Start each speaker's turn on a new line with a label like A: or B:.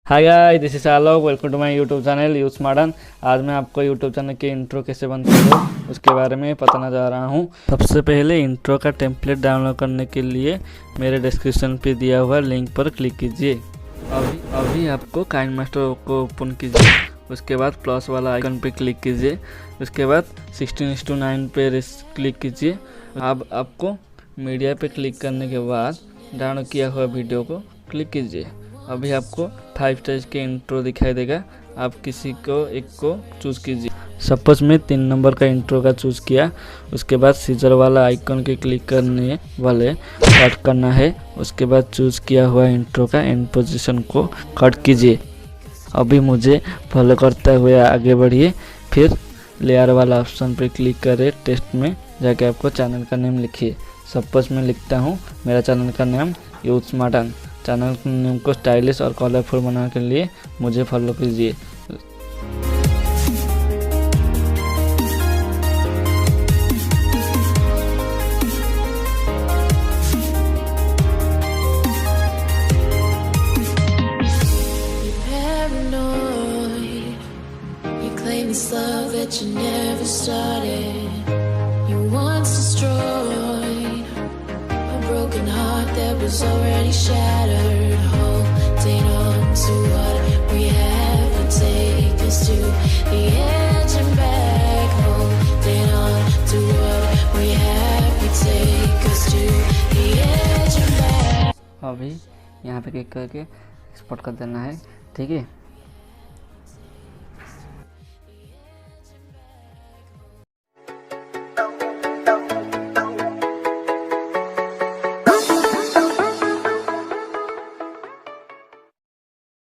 A: Hi guys, this is Alok. Welcome to my YouTube channel use modern. आज मैं आपको YouTube channel के intro कैसे बनते हो उसके बारे में बताना जा रहा हूँ। सबसे पहले इंट्रो का टेम्पलेट डाउनलोड करने के लिए मेरे डिस्क्रिप्शन पे दिया हुआ लिंक पर क्लिक कीजिए। अभी आपको काइन मास्टर को ओपन कीजिए। उसके बाद प्लस वाला आइकन पे क्लिक कीजिए। उसके बाद 16:9 पे क्लिक कीजिए। अब आपको मीडिया पे क्लिक करने के बाद डाउनलोड किया हुआ वीडियो को क्लिक कीजिए। अभी आपको 5 स्टेज के इंट्रो दिखाई देगा। आप किसी को एक को चूज़ कीजिए। सपोज मैं 3 नंबर का इंट्रो का चूज़ किया। उसके बाद सीजर वाला आइकन के क्लिक करने वाले कट करना है। उसके बाद चूज़ किया हुआ इंट्रो का एंड पोजीशन को कट कीजिए। अभी मुझे फॉलो करते हुए आगे बढ़िए। फिर लेयर वाला ऑप्शन पर क्लिक करें। टेक्स्ट में जाके आपको चैनल का नेम लिखिए। सपोज मैं लिखता हूँ मेरा चैनल का नाम यूज मॉडर्न। चैनल नेम को स्टाइलिश और कलरफुल बनाने के लिए मुझे फॉलो कीजिए।
B: Love that you never started. You once destroyed a broken heart that was already shattered. Holding on to what we have to take us to the edge and back. Holding on to what we have to take us to the edge and back.
A: अभी यहाँ पे click करके export कर देना है। ठीक है।